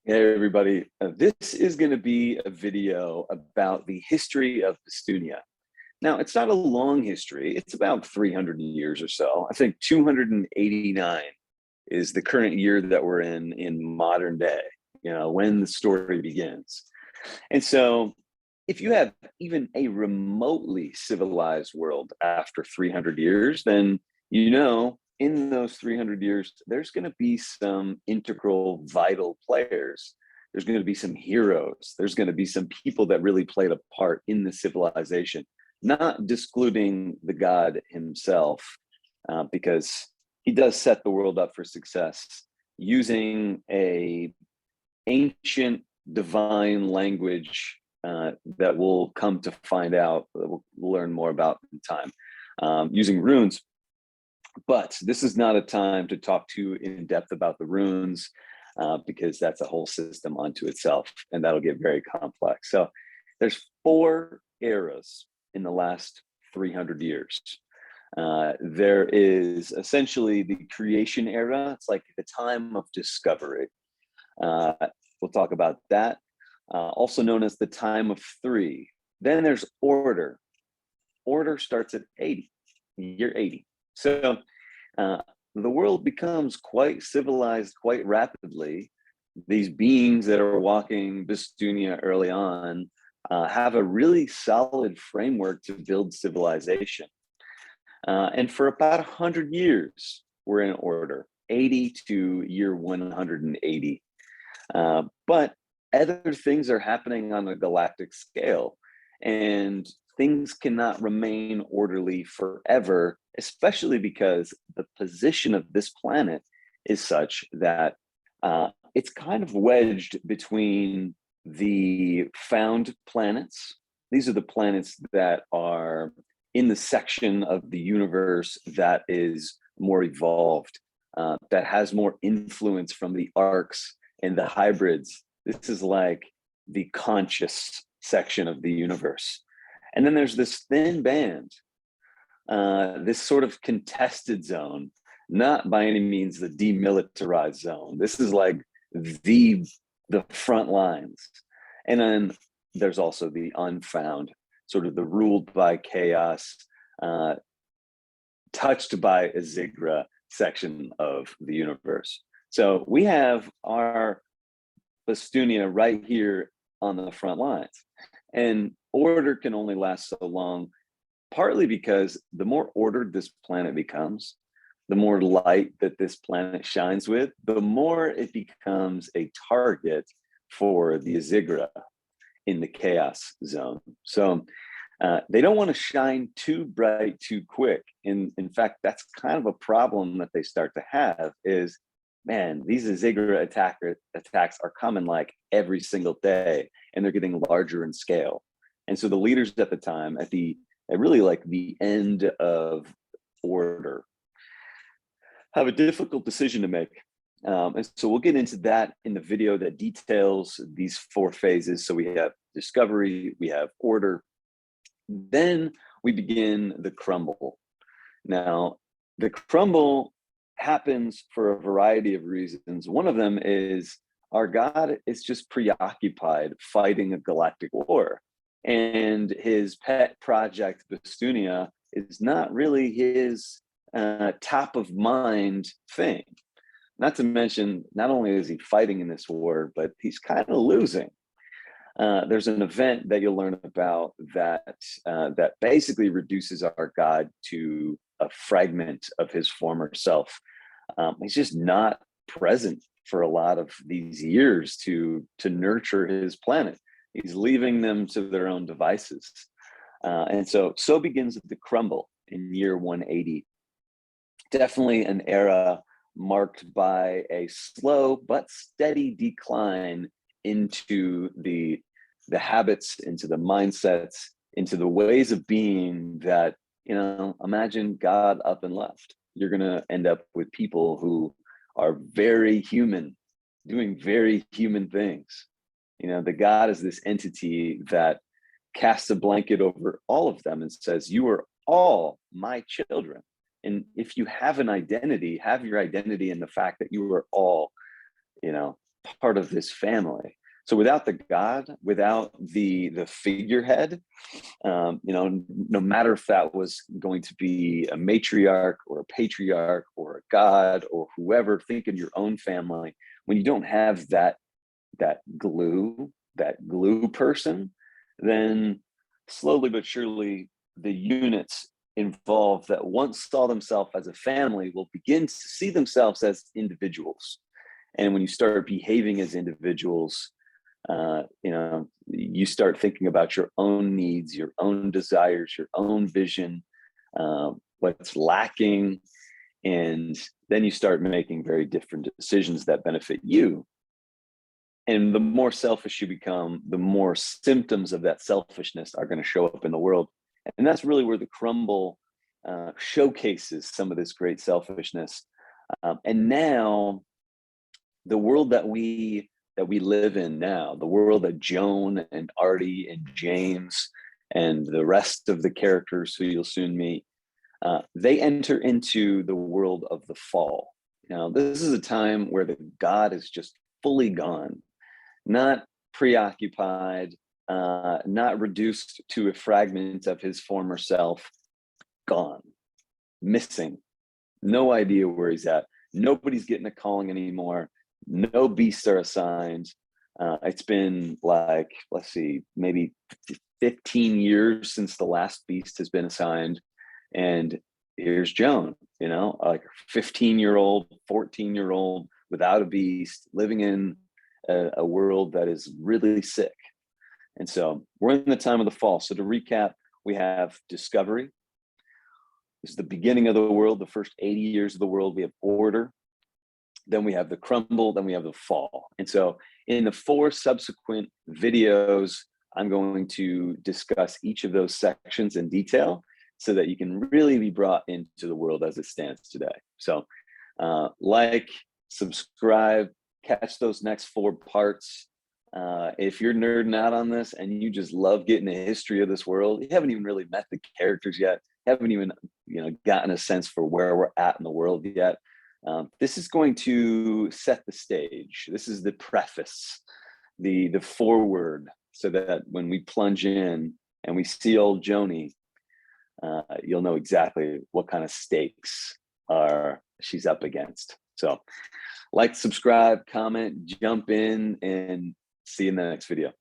Hey everybody, this is going to be a video about the history of Bastunia. Now, it's not a long history, it's about 300 years or so. I think 289 is the current year that we're in modern day, when the story begins. And so, if you have even a remotely civilized world after 300 years, then in those 300 years, there's going to be some integral, vital players. There's going to be some heroes. There's going to be some people that really played a part in the civilization, not discluding the god himself, because he does set the world up for success using a ancient divine language that we'll come to find out, that we'll learn more about in time, using runes. But this is not a time to talk too in depth about the runes, because that's a whole system unto itself, and that'll get very complex. So there's four eras in the last 300 years. There is essentially the creation era. It's like the time of discovery. We'll talk about that. Also known as the time of three. Then there's order. Order starts at 80, year 80. So the world becomes quite civilized quite rapidly. These beings that are walking Bastunia early on have a really solid framework to build civilization. And for about 100 years, we're in order, 80 to year 180. But other things are happening on a galactic scale, and things cannot remain orderly forever, especially because the position of this planet is such that it's kind of wedged between the found planets. These are the planets that are in the section of the universe that is more evolved, that has more influence from the arcs and the hybrids. This is like the conscious section of the universe. And then there's this thin band, this sort of contested zone, not by any means the demilitarized zone. This is like the front lines. And then there's also the unfound, sort of the ruled by chaos, touched by Azigra section of the universe. So we have our Bastunia right here on the front lines. And order can only last so long, partly because the more ordered this planet becomes, the more light that this planet shines with, the more it becomes a target for the Azigra in the chaos zone. So they don't want to shine too bright too quick. In fact, that's kind of a problem that they start to have is, man, these Azigra attacks are coming like every single day, and they're getting larger in scale. And so the leaders at the time, at really like the end of order, have a difficult decision to make. And so we'll get into that in the video that details these four phases. So we have discovery, we have order, then we begin the crumble. Now, the crumble happens for a variety of reasons. One of them is our God is just preoccupied fighting a galactic war. And his pet project, Bastunia, is not really his top of mind thing. Not to mention, not only is he fighting in this war, but he's kind of losing. There's an event that you'll learn about that basically reduces our God to a fragment of his former self. He's just not present for a lot of these years to nurture his planet. He's leaving them to their own devices. And so begins the crumble in year 180. Definitely an era marked by a slow but steady decline into the habits, into the mindsets, into the ways of being that, imagine God up and left. You're going to end up with people who are very human, doing very human things. The God is this entity that casts a blanket over all of them and says, you are all my children. And if you have an identity, have your identity in the fact that you are all, part of this family. So without the God, without the figurehead, no matter if that was going to be a matriarch or a patriarch or a God or whoever, think in your own family. When you don't have that glue person, then slowly but surely the units involved that once saw themselves as a family will begin to see themselves as individuals. And when you start behaving as individuals, you start thinking about your own needs, your own desires, your own vision, what's lacking. And then you start making very different decisions that benefit you. And the more selfish you become, the more symptoms of that selfishness are going to show up in the world. And that's really where the Crumble showcases some of this great selfishness. And now the world that we live in now, the world that Joan and Artie and James and the rest of the characters who you'll soon meet, they enter into the world of the fall. Now, this is a time where the God is just fully gone, not preoccupied, not reduced to a fragment of his former self, gone, missing, no idea where he's at. Nobody's getting a calling anymore. No beasts are assigned. It's been like, let's see, maybe 15 years since the last beast has been assigned. And here's Joan, like 15-year-old, 14-year-old without a beast, living in a world that is really sick. And so we're in the time of the fall. So to recap, we have discovery. This is the beginning of the world, the first 80 years of the world. We have order. Then we have the crumble, then we have the fall. And so in the 4 subsequent videos, I'm going to discuss each of those sections in detail so that you can really be brought into the world as it stands today. So subscribe, catch those next 4 parts. If you're nerding out on this and you just love getting a history of this world, you haven't even really met the characters yet, haven't even gotten a sense for where we're at in the world yet. This is going to set the stage. This is the preface, the foreword, so that when we plunge in and we see old Joni, you'll know exactly what kind of stakes she's up against. So subscribe, comment, jump in, and see you in the next video.